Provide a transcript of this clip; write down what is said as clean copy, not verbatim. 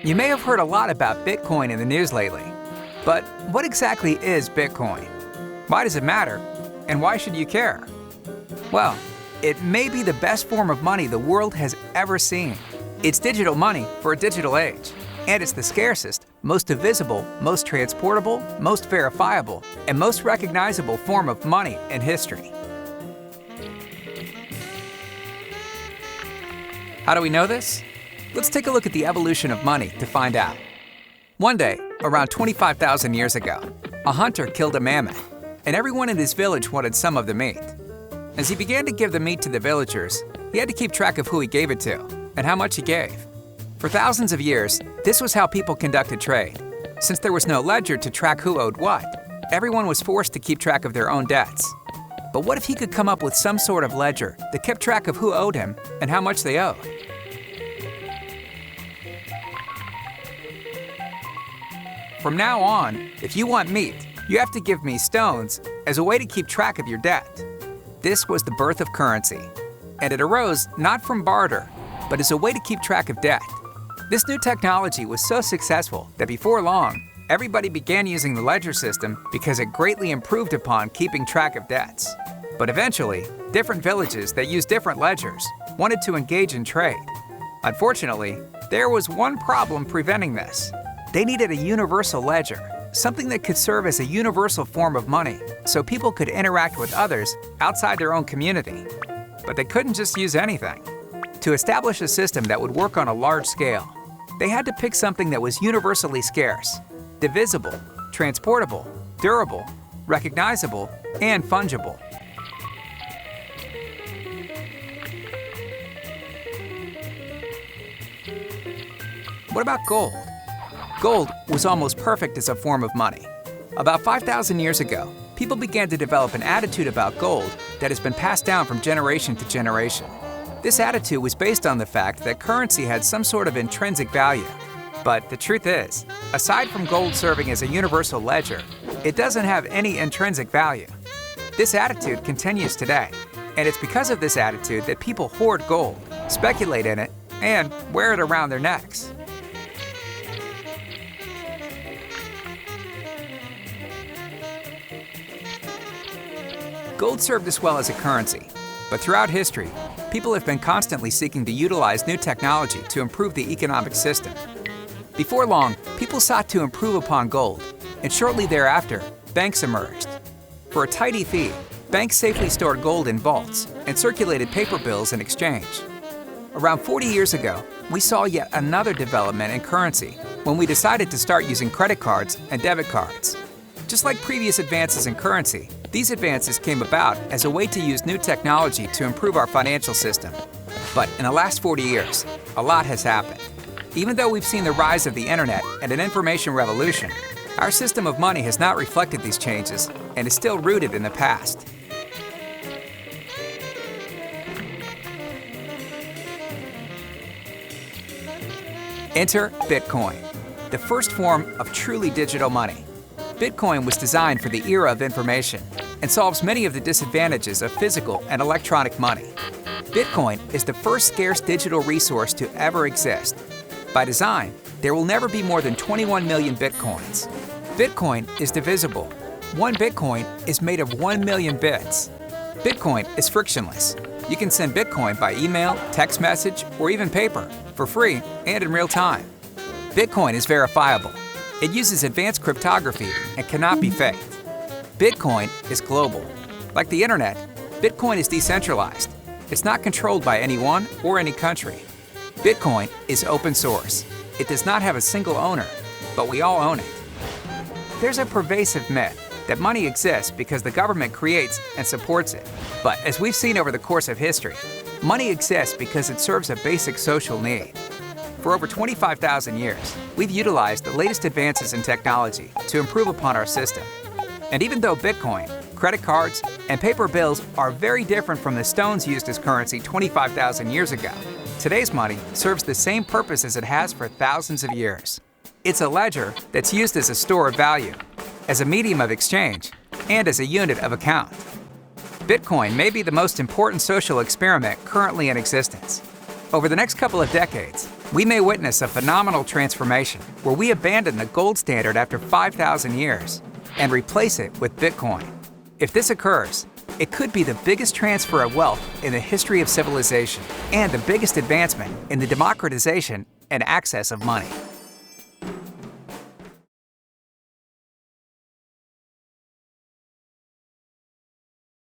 You may have heard a lot about Bitcoin in the news lately. But what exactly is Bitcoin? Why does it matter? And why should you care? Well, it may be the best form of money the world has ever seen. It's digital money for a digital age. And it's the scarcest, most divisible, most transportable, most verifiable, and most recognizable form of money in history. How do we know this? Let's take a look at the evolution of money to find out. One day, around 25,000 years ago, a hunter killed a mammoth, and everyone in his village wanted some of the meat. As he began to give the meat to the villagers, he had to keep track of who he gave it to and how much he gave. For thousands of years, this was how people conducted trade. Since there was no ledger to track who owed what, everyone was forced to keep track of their own debts. But what if he could come up with some sort of ledger that kept track of who owed him and how much they owed? From now on, if you want meat, you have to give me stones as a way to keep track of your debt. This was the birth of currency, and it arose not from barter, but as a way to keep track of debt. This new technology was so successful that before long, everybody began using the ledger system because it greatly improved upon keeping track of debts. But eventually, different villages that used different ledgers wanted to engage in trade. Unfortunately, there was one problem preventing this. They needed a universal ledger, something that could serve as a universal form of money so people could interact with others outside their own community. But they couldn't just use anything. To establish a system that would work on a large scale, they had to pick something that was universally scarce, divisible, transportable, durable, recognizable, and fungible. What about gold? Gold was almost perfect as a form of money. About 5,000 years ago, people began to develop an attitude about gold that has been passed down from generation to generation. This attitude was based on the fact that currency had some sort of intrinsic value. But the truth is, aside from gold serving as a universal ledger, it doesn't have any intrinsic value. This attitude continues today, and it's because of this attitude that people hoard gold, speculate in it, and wear it around their necks. Gold served us well as a currency, but throughout history, people have been constantly seeking to utilize new technology to improve the economic system. Before long, people sought to improve upon gold, and shortly thereafter, banks emerged. For a tidy fee, banks safely stored gold in vaults and circulated paper bills in exchange. Around 40 years ago, we saw yet another development in currency when we decided to start using credit cards and debit cards. Just like previous advances in currency, these advances came about as a way to use new technology to improve our financial system. But in the last 40 years, a lot has happened. Even though we've seen the rise of the internet and an information revolution, our system of money has not reflected these changes and is still rooted in the past. Enter Bitcoin, the first form of truly digital money. Bitcoin was designed for the era of information and solves many of the disadvantages of physical and electronic money. Bitcoin is the first scarce digital resource to ever exist. By design, there will never be more than 21 million Bitcoins. Bitcoin is divisible. One Bitcoin is made of 1 million bits. Bitcoin is frictionless. You can send Bitcoin by email, text message, or even paper, for free and in real time. Bitcoin is verifiable. It uses advanced cryptography and cannot be faked. Bitcoin is global. Like the internet, Bitcoin is decentralized. It's not controlled by anyone or any country. Bitcoin is open source. It does not have a single owner, but we all own it. There's a pervasive myth that money exists because the government creates and supports it. But as we've seen over the course of history, money exists because it serves a basic social need. For over 25,000 years, we've utilized the latest advances in technology to improve upon our system. And even though Bitcoin, credit cards, and paper bills are very different from the stones used as currency 25,000 years ago, today's money serves the same purpose as it has for thousands of years. It's a ledger that's used as a store of value, as a medium of exchange, and as a unit of account. Bitcoin may be the most important social experiment currently in existence. Over the next couple of decades, We may witness a phenomenal transformation where we abandon the gold standard after 5,000 years and replace it with Bitcoin. If this occurs, it could be the biggest transfer of wealth in the history of civilization and the biggest advancement in the democratization and access of money.